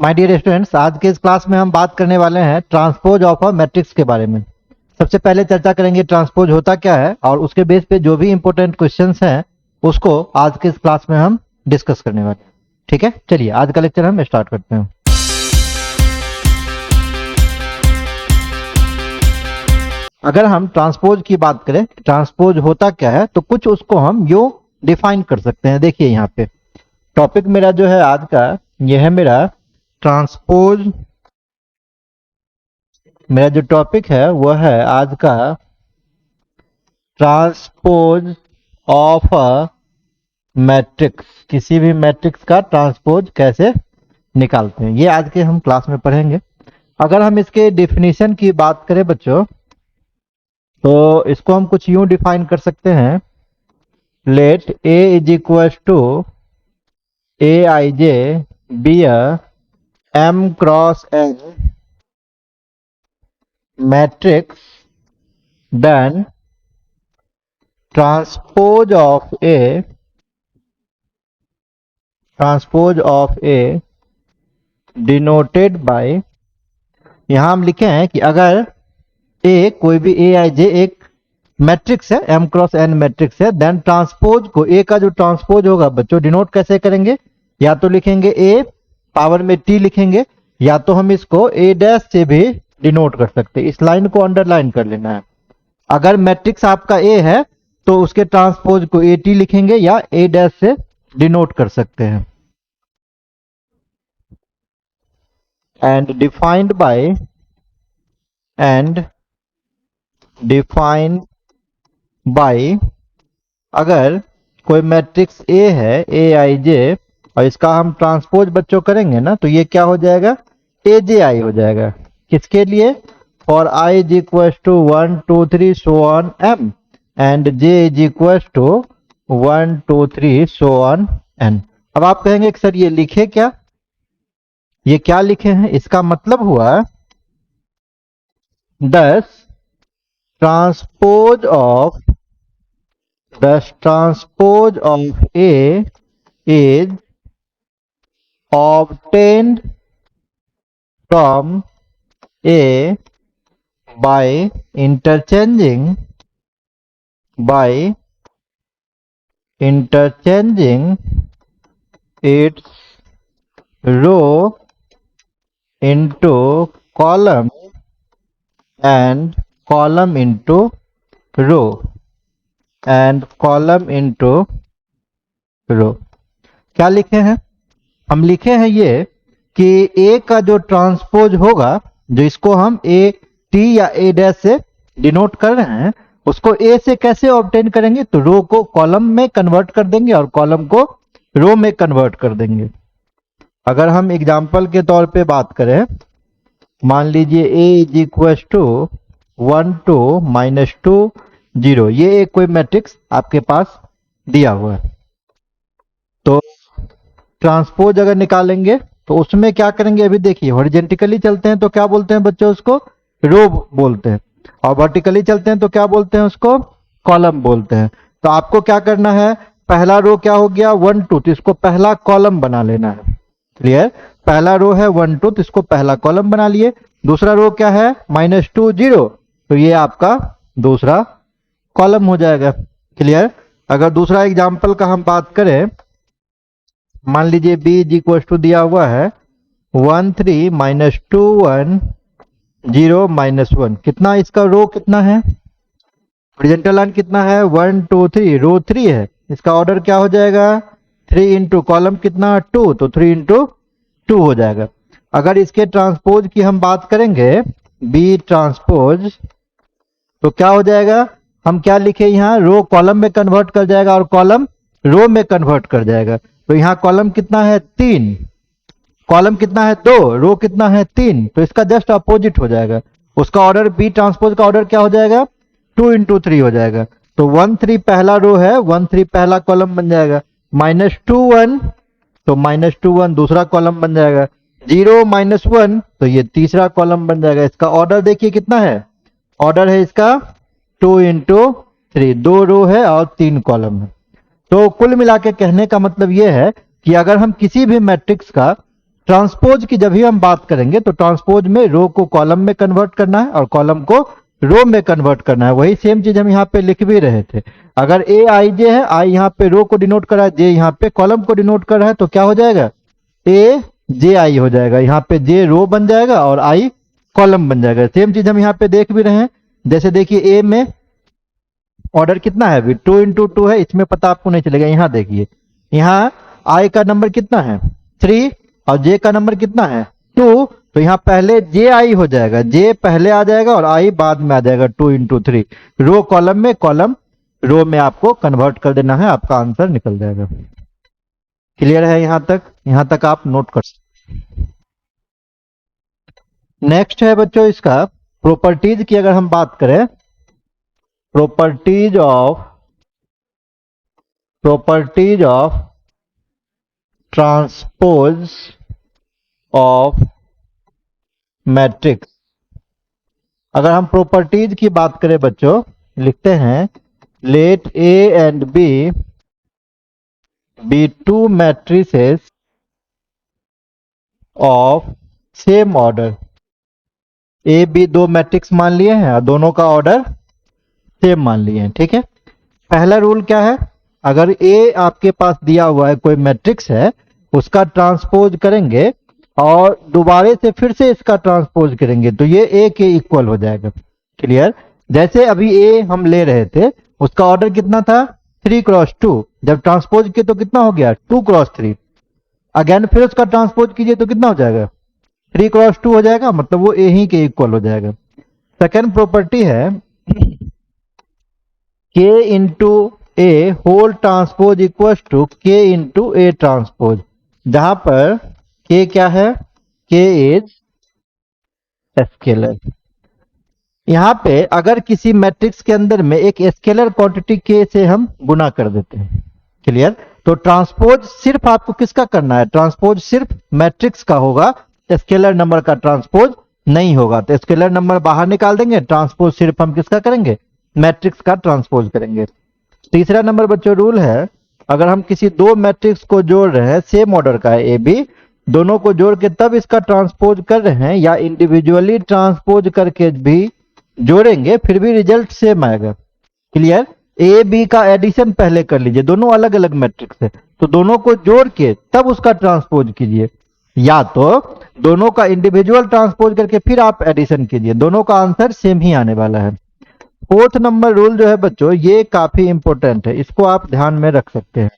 My dear students, आज के इस क्लास में हम बात करने वाले हैं ट्रांसपोज ऑफ अ मैट्रिक्स के बारे में। सबसे पहले चर्चा करेंगे ट्रांसपोज होता क्या है, और उसके बेस पे जो भी इंपॉर्टेंट क्वेश्चंस हैं उसको आज के इस क्लास में हम डिस्कस करने वाले हैं। ठीक है, चलिए आज का लेक्चर हम स्टार्ट करते हैं। अगर हम ट्रांसपोज की बात करें, ट्रांसपोज होता क्या है, तो कुछ उसको हम यूं डिफाइन कर सकते हैं। देखिए यहाँ पे टॉपिक मेरा जो है आज का, यह है मेरा ट्रांसपोज। मेरा जो टॉपिक है वह है आज का ट्रांसपोज ऑफ अ मैट्रिक्स। किसी भी मैट्रिक्स का ट्रांसपोज कैसे निकालते हैं, ये आज के हम क्लास में पढ़ेंगे। अगर हम इसके डेफिनेशन की बात करें बच्चों, तो इसको हम कुछ यूं डिफाइन कर सकते हैं। Let A is equal to A I J be a M cross N matrix, then transpose of A denoted by, यहां हम लिखे हैं कि अगर A कोई भी ए आई जे एक मैट्रिक्स है, एम क्रॉस एन मैट्रिक्स है, देन ट्रांसपोज को A का जो ट्रांसपोज होगा बच्चों डिनोट कैसे करेंगे? या तो लिखेंगे A पावर में T लिखेंगे, या तो हम इसको A डैश से भी डिनोट कर सकते हैं। इस लाइन को अंडरलाइन कर लेना है। अगर मैट्रिक्स आपका A है तो उसके ट्रांसपोज को AT लिखेंगे या A डैश से डिनोट कर सकते हैं। एंड डिफाइंड बाय, अगर कोई मैट्रिक्स A है ए आई जे, और इसका हम ट्रांसपोज बच्चों करेंगे ना, तो ये क्या हो जाएगा? AJI हो जाएगा। किसके लिए? For I is equal to 1 2 3 so on M and J is equal to 1 2 3 so on N। अब आप कहेंगे कि सर ये लिखे क्या, ये क्या लिखे हैं? इसका मतलब हुआ दस transpose of A is obtained from A by interchanging its row into column and column into row and column into row। क्या लिखे हैं? हम लिखे हैं ये कि A का जो ट्रांसपोज होगा, जो इसको हम A T या A डैश से डिनोट कर रहे हैं, उसको A से कैसे ऑब्टेन करेंगे? तो रो को कॉलम में कन्वर्ट कर देंगे और कॉलम को रो में कन्वर्ट कर देंगे। अगर हम एग्जांपल के तौर पे बात करें, मान लीजिए A इज इक्वल टू 1 2 -2 0, ये एक कोई मैट्रिक्स आपके पास दिया हुआ है। तो ट्रांसपोज अगर निकालेंगे तो उसमें क्या करेंगे? अभी देखिए, हॉरिजेंटली चलते हैं तो क्या बोलते हैं बच्चों? उसको रो बोलते हैं, और वर्टिकली चलते हैं तो क्या बोलते हैं? उसको कॉलम बोलते हैं। तो आपको क्या करना है? पहला रो क्या हो गया? 1 2, तो इसको पहला कॉलम बना लेना है। क्लियर? पहला रो है 1 2, तो इसको पहला कॉलम बना लिए। दूसरा रो क्या है? -2 0, तो ये आपका दूसरा कॉलम हो जाएगा। क्लियर? अगर दूसरा एग्जाम्पल का हम बात करें, मान लीजिए B इज इक्वल टू दिया हुआ है 1 3 -2 1 0 -1। कितना इसका रो कितना है? हॉरिजॉन्टल लाइन कितना है? 1 2 3, रो 3 है। इसका ऑर्डर क्या हो जाएगा? 3 इंटू कॉलम कितना? 2, तो 3 इंटू 2 हो जाएगा। अगर इसके ट्रांसपोज की हम बात करेंगे, B ट्रांसपोज, तो क्या हो जाएगा? हम क्या लिखे यहाँ? रो कॉलम में कन्वर्ट कर जाएगा और कॉलम रो में कन्वर्ट कर जाएगा। तो यहाँ कॉलम कितना है? 3, कॉलम कितना है? 2, रो कितना है? 3, तो इसका जस्ट अपोजिट हो जाएगा। उसका ऑर्डर B ट्रांसपोज का ऑर्डर क्या हो जाएगा? 2 इंटू 3 हो जाएगा। तो 1 3 पहला रो है, 1 3 पहला कॉलम बन जाएगा। -2 1, तो -2 1 दूसरा कॉलम बन जाएगा। 0 -1, तो ये तीसरा कॉलम बन जाएगा। इसका ऑर्डर देखिए कितना है? ऑर्डर है इसका 2 इंटू 3, 2 रो है और 3 कॉलम है। तो कुल मिला के कहने का मतलब यह है कि अगर हम किसी भी मैट्रिक्स का ट्रांसपोज की जब भी हम बात करेंगे तो ट्रांसपोज में रो को कॉलम में कन्वर्ट करना है और कॉलम को रो में कन्वर्ट करना है। वही सेम चीज हम यहाँ पे लिख भी रहे थे। अगर ए आई जे है, आई यहाँ पे रो को डिनोट कर रहा है, जे यहाँ पे कॉलम को डिनोट कर रहा है, तो क्या हो जाएगा, ए जे आई हो जाएगा। यहाँ पे जे रो बन जाएगा और आई कॉलम बन जाएगा। सेम चीज हम यहाँ पे देख भी रहे हैं। जैसे देखिए ए में ऑर्डर कितना है अभी, 2 × 2 है, इसमें पता आपको नहीं चलेगा। यहाँ देखिए, यहाँ आई का नंबर कितना है 3 और जे का नंबर कितना है 2, तो यहाँ पहले जे आई हो जाएगा, जे पहले आ जाएगा और आई बाद में आ जाएगा 2 × 3। रो कॉलम में, कॉलम रो में आपको कन्वर्ट कर देना है, आपका आंसर निकल जाएगा। क्लियर है यहाँ तक? यहाँ तक आप नोट कर सकते। नेक्स्ट है बच्चों इसका प्रॉपर्टीज की अगर हम बात करें, properties of transpose of matrix. अगर हम प्रॉपर्टीज की बात करें बच्चों, लिखते हैं let A and B two matrices of same order. A B दो मैट्रिक्स मान लिए हैं और दोनों का ऑर्डर सेम मान लिए हैं। ठीक है, पहला रूल क्या है, अगर ए आपके पास दिया हुआ है कोई मैट्रिक्स है, उसका ट्रांसपोज करेंगे और दोबारे से फिर से इसका ट्रांसपोज करेंगे तो ये ए के इक्वल हो जाएगा। क्लियर? जैसे अभी ए हम ले रहे थे, उसका ऑर्डर कितना था 3 × 2, जब ट्रांसपोज किए तो कितना हो गया 2 × 3। अगेन फिर उसका ट्रांसपोज कीजिए तो कितना हो जाएगा 3 × 2 हो जाएगा, मतलब वो ए ही के इक्वल हो जाएगा। सेकेंड प्रॉपर्टी है k × a whole transpose equals to k × a transpose, जहां पर k क्या है, k इज स्केलर। यहां पे अगर किसी मैट्रिक्स के अंदर में एक स्केलर क्वांटिटी k से हम गुना कर देते हैं, क्लियर, तो ट्रांसपोज सिर्फ आपको किसका करना है, ट्रांसपोज सिर्फ मैट्रिक्स का होगा, स्केलर नंबर का ट्रांसपोज नहीं होगा। तो स्केलर नंबर बाहर निकाल देंगे, ट्रांसपोज सिर्फ हम किसका करेंगे, मैट्रिक्स का ट्रांसपोज करेंगे। तीसरा नंबर बच्चों रूल है, अगर हम किसी दो मैट्रिक्स को जोड़ रहे हैं, सेम ऑर्डर का है ए बी, दोनों को जोड़ के तब इसका ट्रांसपोज कर रहे हैं या इंडिविजुअली ट्रांसपोज करके भी जोड़ेंगे फिर भी रिजल्ट सेम आएगा। क्लियर? ए बी का एडिशन पहले कर लीजिए, दोनों अलग अलग मैट्रिक्स है तो दोनों को जोड़ के तब उसका ट्रांसपोज कीजिए, या तो दोनों का इंडिविजुअल ट्रांसपोज करके फिर आप एडिशन कीजिए, दोनों का आंसर सेम ही आने वाला है। फोर्थ नंबर रूल जो है बच्चों ये काफी इंपॉर्टेंट है, इसको आप ध्यान में रख सकते हैं।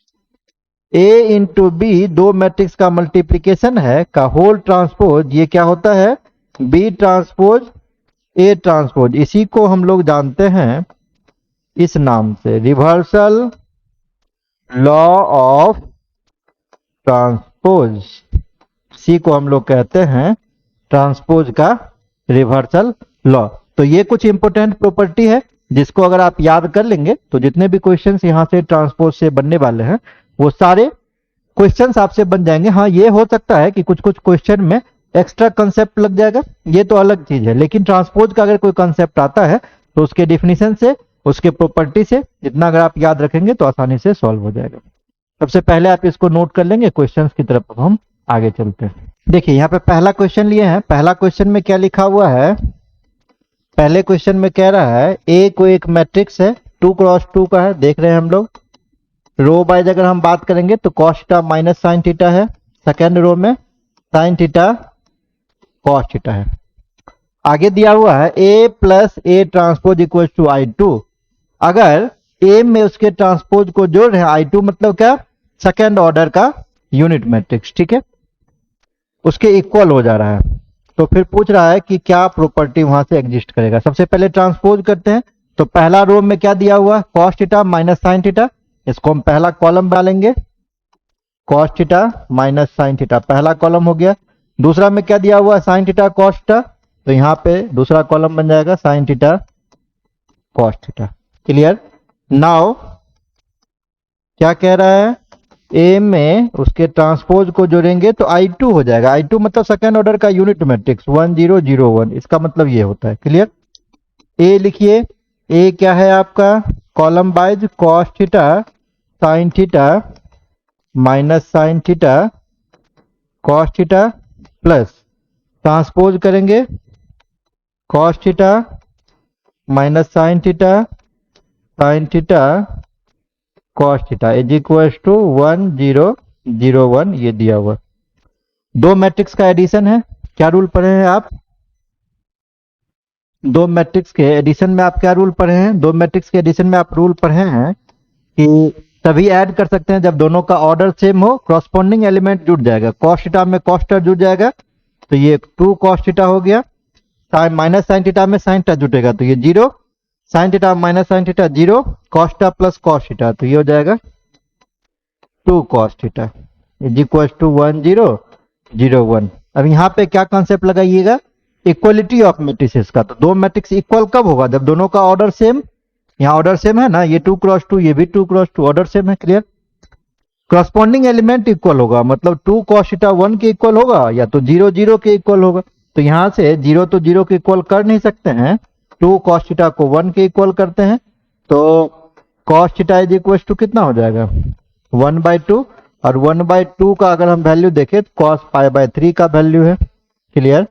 ए × बी दो मैट्रिक्स का मल्टीप्लीकेशन है का होल ट्रांसपोज, ये क्या होता है बी ट्रांसपोज ए ट्रांसपोज। इसी को हम लोग जानते हैं इस नाम से, रिवर्सल लॉ ऑफ ट्रांसपोज। इसी को हम लोग कहते हैं ट्रांसपोज का रिवर्सल लॉ। तो ये कुछ इंपॉर्टेंट प्रॉपर्टी है जिसको अगर आप याद कर लेंगे तो जितने भी क्वेश्चंस यहाँ से ट्रांसपोज से बनने वाले हैं वो सारे क्वेश्चंस आपसे बन जाएंगे। हाँ, ये हो सकता है कि कुछ कुछ क्वेश्चन में एक्स्ट्रा कंसेप्ट लग जाएगा, ये तो अलग चीज है, लेकिन ट्रांसपोज का अगर कोई कंसेप्ट आता है तो उसके डिफिनीशन से, उसके प्रॉपर्टी से जितना अगर आप याद रखेंगे तो आसानी से सॉल्व हो जाएगा। सबसे पहले आप इसको नोट कर लेंगे, क्वेश्चन की तरफ हम आगे चलते हैं। देखिए यहाँ पे पहला क्वेश्चन लिए हैं, पहला क्वेश्चन में क्या लिखा हुआ है, पहले क्वेश्चन में कह रहा है ए को एक मैट्रिक्स है 2 × 2 का है, देख रहे हैं हम लोग। रो वाइज अगर हम बात करेंगे तो cos theta minus sine theta है, सेकेंड रो में साइन थीटा cos थीटा है। आगे दिया हुआ है a + a transpose equal to I2। अगर a में उसके ट्रांसपोज को जोड़ रहे हैं, I2 मतलब क्या, सेकेंड ऑर्डर का यूनिट मैट्रिक्स, ठीक है, उसके इक्वल हो जा रहा है, तो फिर पूछ रहा है कि क्या प्रॉपर्टी वहां से एग्जिस्ट करेगा। सबसे पहले ट्रांसपोज करते हैं, तो पहला रो में क्या दिया हुआ cos theta minus sine theta, इसको हम पहला कॉलम डालेंगे, cos theta minus sine theta पहला कॉलम हो गया। दूसरा में क्या दिया हुआ साइन थीटा cos थीटा, तो यहाँ पे दूसरा कॉलम बन जाएगा sine theta cos theta. Clear? Now क्या कह रहा है, ए में उसके ट्रांसपोज को जोड़ेंगे तो I2 हो जाएगा, I2 मतलब सेकेंड ऑर्डर का यूनिट मैट्रिक्स 1 0 0 1, इसका मतलब ये होता है। क्लियर? ए लिखिए, ए क्या है आपका column wise cos theta sine theta minus sine theta cos theta plus transpose करेंगे cos theta minus sine theta cos theta is equal to 1 0 0 1 ये दिया हुआ। दो मैट्रिक्स का एडिशन है, क्या रूल पढ़े हैं आप? दो मैट्रिक्स के एडिशन में आप क्या रूल पढ़े हैं? दो मैट्रिक्स के एडिशन में आप रूल पढ़े हैं कि तभी ऐड कर सकते हैं जब दोनों का ऑर्डर सेम हो, कॉरस्पॉन्डिंग एलिमेंट जुड़ जाएगा। कॉस थीटा में कॉस थीटा जुड़ जाएगा तो ये 2 कॉस थीटा हो गया, माइनस साइन थीटा में साइन थीटा जुटेगा तो ये 0, sine theta minus sine theta 0, cos theta plus cos theta तो ये हो जाएगा 2 cos theta is equal to 1 0 0 1। अब यहाँ पे क्या कॉन्सेप्ट लगाइएगा? इक्वलिटी ऑफ मैट्रिसेस का। तो दो मैट्रिक्स इक्वल कब होगा? जब दोनों का ऑर्डर सेम, यहाँ ऑर्डर सेम है ना, ये 2 क्रॉस 2 ये भी 2 क्रॉस 2 ऑर्डर सेम है, क्लियर। कॉरस्पॉन्डिंग एलिमेंट इक्वल होगा मतलब 2 cos थीटा 1 के इक्वल होगा या तो 0 0 के इक्वल होगा। तो यहाँ से 0 तो 0 के इक्वल कर नहीं सकते हैं, 2 cos थीटा को 1 के इक्वल करते हैं तो cos theta is equal to कितना हो जाएगा 1/2, और 1/2 का अगर हम वैल्यू देखें तो cos π/3 का वैल्यू है, क्लियर।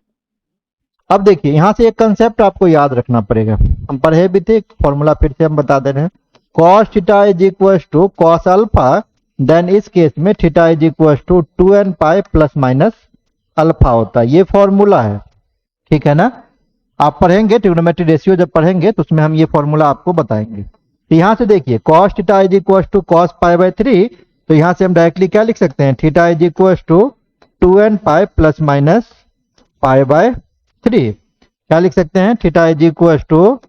अब देखिए यहाँ से एक कंसेप्ट आपको याद रखना पड़ेगा, हम पढ़े भी थे, फॉर्मूला फिर से हम बता दे रहे हैं। cos theta is equal to cos alpha, then इस केस में theta is equal to 2n pi plus minus alpha होता है, ये फॉर्मूला है, ठीक है ना। आप पढ़ेंगे ट्रिग्नोमेट्रिक रेशियो जब पढ़ेंगे तो उसमें हम ये फॉर्मूला आपको बताएंगे। तो यहाँ से देखिए cos theta is equal to cos π/3, तो यहाँ से हम डायरेक्टली क्या लिख सकते हैं? Theta is equal to 2n pi plus minus π/3। क्या लिख सकते हैं? Theta is equal to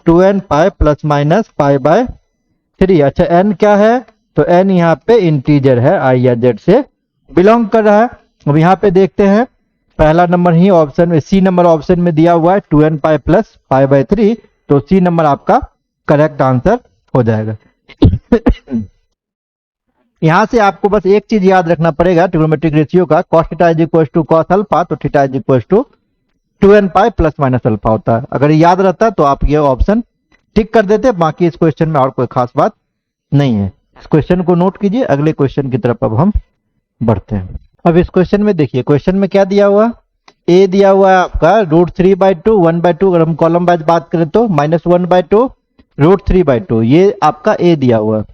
2n pi plus minus π/3। अच्छा n क्या है? तो n यहाँ पे इंटीजर है, i या z से बिलोंग कर रहा है। अब यहाँ पे देखते हैं पहला नंबर ही ऑप्शन में, सी नंबर ऑप्शन में दिया हुआ है 2n पाई प्लस π/3, तो सी नंबर आपका करेक्ट आंसर हो जाएगा। यहां से आपको बस एक चीज याद रखना पड़ेगा ट्रिग्नोमेट्रिक रेशियो का, cos theta is equal to cos alpha, तो theta is equal to 2n pi plus minus alpha होता है। अगर ये याद रहता तो आप ये ऑप्शन टिक कर देते, बाकी इस क्वेश्चन में और कोई खास बात नहीं है। इस क्वेश्चन को नोट कीजिए, अगले क्वेश्चन की तरफ अब हम बढ़ते हैं। अब इस क्वेश्चन में देखिए, क्वेश्चन में क्या दिया हुआ? ए दिया हुआ है आपका √3/2 1/2, अगर हम कॉलम वाइज बात करें तो -1/2 √3/2, ये आपका ए दिया हुआ है।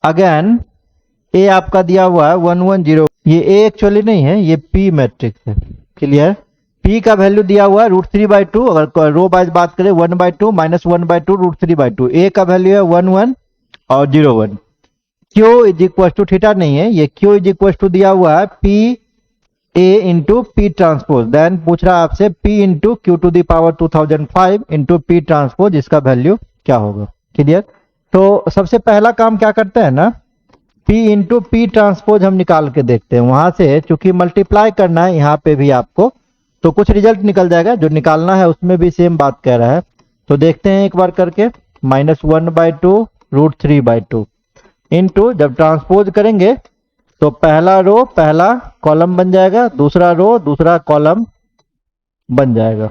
अगेन ए आपका दिया हुआ है 1 1 0, ये ए एक्चुअली नहीं है, ये पी मैट्रिक्स है, क्लियर। पी का वैल्यू दिया हुआ है √3/2, अगर रो वाइज बात करें 1/2 -1/2 √3/2, ए का वैल्यू है 1 1 और 0 1। Q is equal to theta नहीं है, ये क्यू इज इक्वल टू दिया हुआ है P A into P transpose, then पूछ रहा है आपसे P into Q to the power 2005 into P transpose, इसका वैल्यू क्या होगा, क्लियर। तो सबसे पहला काम क्या करते हैं ना, P इंटू पी ट्रांसपोज हम निकाल के देखते हैं। वहां से चूंकि मल्टीप्लाई करना है यहाँ पे भी आपको, तो कुछ रिजल्ट निकल जाएगा, जो निकालना है उसमें भी सेम बात कह रहा है। तो देखते हैं एक बार करके, -1/2 √3/2 इंटू, जब ट्रांसपोज करेंगे तो पहला रो पहला कॉलम बन जाएगा, दूसरा रो दूसरा कॉलम बन जाएगा।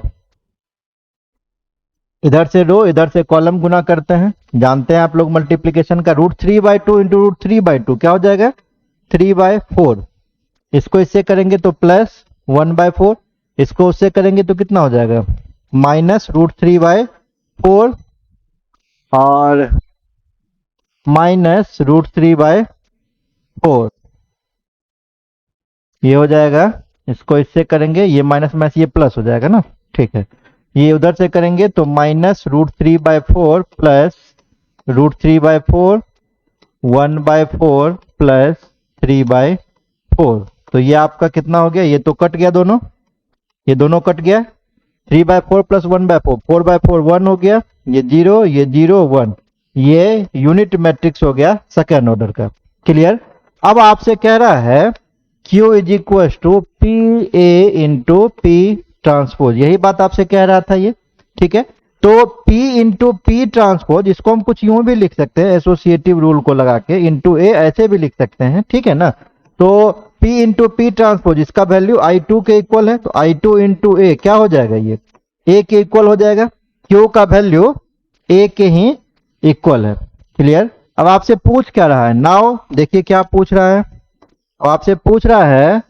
इधर से रो इधर से कॉलम गुना करते हैं, जानते हैं आप लोग मल्टीप्लीकेशन का, √3/2 इंटू √3/2 क्या हो जाएगा 3/4। इसको इससे करेंगे तो प्लस 1/4, इसको उससे करेंगे तो कितना हो जाएगा -√3/4 और -√3/4, ये हो जाएगा। इसको इससे करेंगे, ये माइनस माइनस ये प्लस हो जाएगा ना, ठीक है। ये उधर से करेंगे तो -√3/4 प्लस √3/4 1/4 प्लस 3/4, तो ये आपका कितना हो गया, ये तो कट गया दोनों, ये दोनों कट गया, 3/4 प्लस 1/4 4/4 1 हो गया, ये 0 ये 0 1, ये यूनिट मैट्रिक्स हो गया सेकेंड ऑर्डर का, क्लियर। अब आपसे कह रहा है Q is equal to P A into P transpose, यही बात आपसे कह रहा था ये, ठीक है। तो P इंटू पी ट्रांसपोज, इसको हम कुछ यूं भी लिख सकते हैं एसोसिएटिव रूल को लगा के, इंटू ए ऐसे भी लिख सकते हैं, ठीक है ना। तो P इंटू पी ट्रांसपोज, इसका वैल्यू I2 के इक्वल है, तो I2 इंटू ए क्या हो जाएगा, ये ए के इक्वल हो जाएगा। Q का वैल्यू ए के ही इक्वल है, क्लियर। अब आपसे पूछ क्या रहा है, नाउ देखिए क्या पूछ रहा है, अब आपसे पूछ रहा है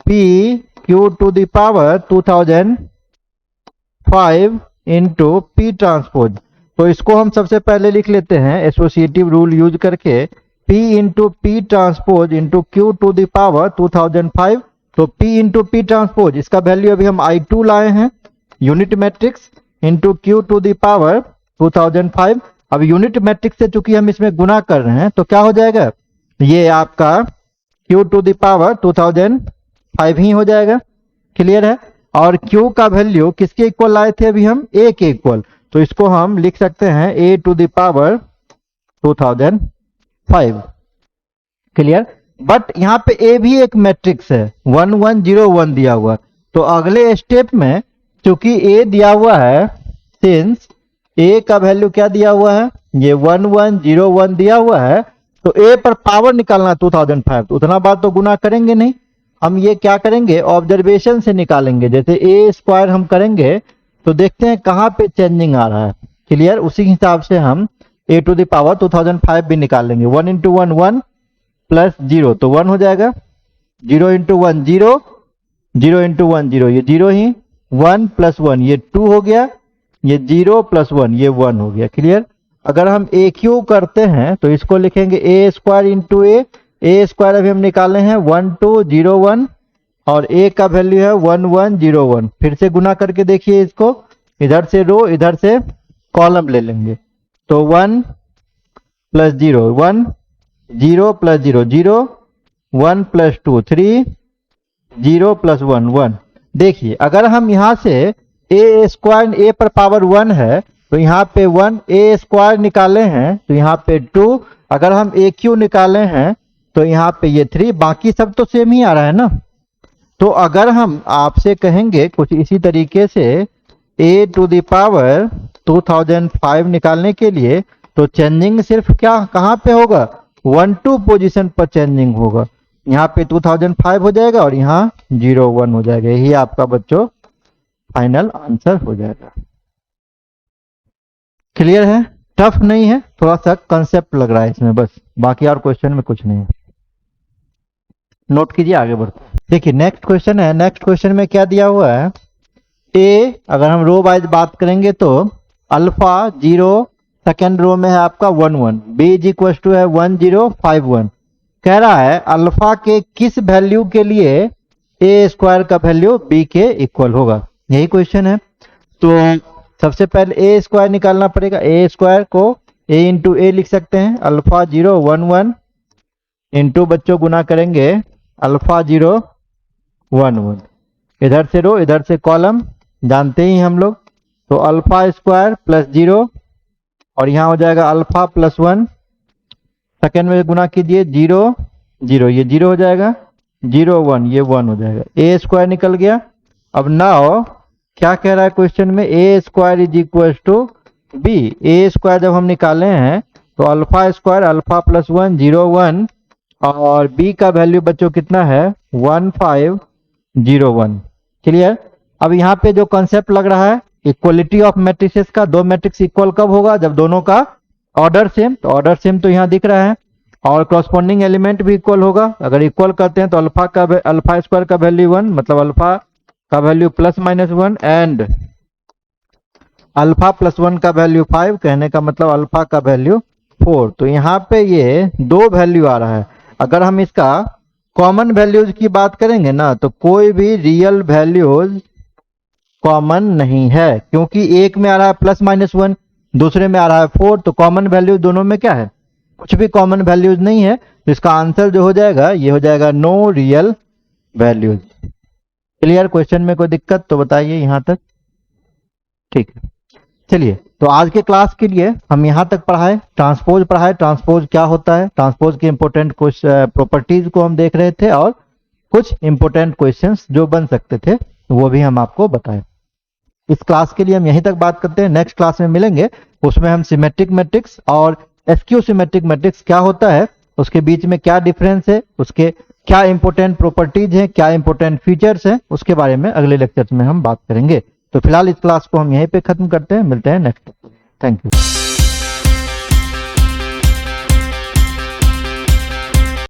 P Q to the power 2005 into P transpose. तो इसको हम सबसे पहले लिख लेते हैं एसोसिएटिव रूल यूज करके, P into P transpose into Q to the power 2005। तो P इंटू पी ट्रांसपोज, इसका वैल्यू अभी हम I2 लाए हैं, unit matrix into Q to the power 2005। अब यूनिट मैट्रिक्स से चूंकि हम इसमें गुना कर रहे हैं तो क्या हो जाएगा, ये आपका क्यू टू द पावर 2005 ही हो जाएगा। क्लियर है। और Q का वैल्यू किसके इक्वल लाए थे अभी हम, A के इक्वल, तो इसको हम लिख सकते हैं A to the power 2005। Clear. But यहाँ पे A भी एक मैट्रिक्स है, 1101 दिया हुआ, तो अगले स्टेप में चूंकि A दिया हुआ है, सिंस A का वैल्यू क्या दिया हुआ है, ये 1101 दिया हुआ है, तो A पर पावर निकालना 2005, तो उतना बार तो गुना करेंगे नहीं, हम ये क्या करेंगे ऑब्जर्वेशन से निकालेंगे। जैसे A स्क्वायर हम करेंगे तो देखते हैं कहाँ पे चेंजिंग आ रहा है। क्लियर। उसी हिसाब से हम A टू द पावर 2005 भी निकाल लेंगे। 1 इंटू 1 1 प्लस 0 तो 1 हो जाएगा, 0 इंटू 1 0, 0 इंटू 1 0, ये 0 ही, 1 प्लस 1 ये 2 हो गया, ये 0 प्लस 1 ये 1 हो गया। क्लियर। अगर हम ए क्यू करते हैं तो इसको लिखेंगे ए स्क्वायर इंटू ए स्क्वायर अभी हम निकाले हैं 1201 और ए का वैल्यू है 1101। फिर से गुना करके देखिए इसको, इधर से रो इधर से कॉलम ले लेंगे, तो 1 प्लस 0 1, 0 प्लस 0 0, 1 प्लस 2 3, 0 प्लस 1 1। देखिए अगर हम यहाँ से ए स्क्वायर, ए पर पावर 1 है तो यहाँ पे 1, ए स्क्वायर निकाले हैं तो यहाँ पे 2, अगर हम ए क्यू निकाले हैं तो यहाँ पे ये 3, बाकी सब तो सेम ही आ रहा है ना। तो अगर हम आपसे कहेंगे कुछ इसी तरीके से ए टू द पावर 2005 निकालने के लिए, तो चेंजिंग सिर्फ क्या कहाँ पे होगा, 1 2 पोजीशन पर चेंजिंग होगा। यहाँ पे 2005 हो जाएगा और यहाँ 0 1 हो जाएगा। यही आपका बच्चों फाइनल आंसर हो जाएगा। क्लियर है। टफ नहीं है, थोड़ा सा कंसेप्ट लग रहा है इसमें बस, बाकी और क्वेश्चन में कुछ नहीं है। नोट कीजिए, आगे बढ़ते हैं। देखिए नेक्स्ट क्वेश्चन है। नेक्स्ट क्वेश्चन में क्या दिया हुआ है, ए अगर हम रो वाइज बात करेंगे तो अल्फा 0, सेकेंड रो में है आपका 1 1, बी इज इक्वल टू है 1 0 5 1। कह रहा है अल्फा के किस वैल्यू के लिए ए स्क्वायर का वैल्यू बी के इक्वल होगा, यही क्वेश्चन है। तो सबसे पहले ए स्क्वायर निकालना पड़ेगा। ए स्क्वायर को ए इंटू ए लिख सकते हैं, अल्फा 0 1 1 इंटू बच्चों गुना करेंगे अल्फा 0 1 1, इधर से रो इधर से कॉलम, जानते ही हम लोग, तो अल्फा स्क्वायर प्लस 0 और यहाँ हो जाएगा अल्फा प्लस 1, सेकेंड में गुना कीजिए 0 0, ये 0 हो जाएगा, 0 1 ये 1 हो जाएगा। ए स्क्वायर निकल गया। अब नाउ क्या कह रहा है क्वेश्चन में, A square is equal to B. A square जब हम निकाले हैं तो अल्फा स्क्वायर अल्फा प्लस 1 0 1 और बी का वैल्यू बच्चों कितना है 1501। क्लियर। अब यहाँ पे जो कॉन्सेप्ट लग रहा है इक्वलिटी ऑफ मैट्रिसेस का, दो मैट्रिक्स इक्वल कब होगा, जब दोनों का ऑर्डर सेम, तो ऑर्डर सेम तो यहाँ दिख रहा है, और कॉरस्पॉन्डिंग एलिमेंट भी इक्वल होगा। अगर इक्वल करते हैं तो अल्फा स्क्वायर का वैल्यू 1, मतलब अल्फा का value plus minus 1 and alpha plus 1 का वैल्यू 5, कहने का मतलब अल्फा का वैल्यू 4। तो यहाँ पे ये दो वैल्यू आ रहा है। अगर हम इसका कॉमन वैल्यूज की बात करेंगे ना, तो कोई भी रियल वैल्यूज कॉमन नहीं है, क्योंकि एक में आ रहा है प्लस माइनस 1, दूसरे में आ रहा है 4, तो कॉमन वैल्यूज दोनों में क्या है, कुछ भी कॉमन वैल्यूज नहीं है। तो इसका आंसर जो हो जाएगा ये हो जाएगा no real values. Clear. Question में कोई दिक्कत तो बताइए यहाँ तक। ठीक है, चलिए तो आज के क्लास के लिए हम यहाँ तक पढ़ाए, ट्रांसपोज पढ़ाए, ट्रांसपोज क्या होता है, ट्रांसपोज के इंपॉर्टेंट कुछ प्रॉपर्टीज को हम देख रहे थे, और कुछ इंपॉर्टेंट क्वेश्चंस जो बन सकते थे वो भी हम आपको बताए। इस क्लास के लिए हम यहीं तक बात करते हैं। नेक्स्ट क्लास में मिलेंगे, उसमें हम सिमेट्रिक मैट्रिक्स और एसक्यू सिमेट्रिक मैट्रिक्स क्या होता है, उसके बीच में क्या डिफरेंस है, उसके क्या इंपॉर्टेंट प्रॉपर्टीज हैं, क्या इंपॉर्टेंट फीचर्स हैं, उसके बारे में अगले लेक्चर्स में हम बात करेंगे। तो फिलहाल इस क्लास को हम यहीं पे खत्म करते हैं, मिलते हैं नेक्स्ट। Thank you.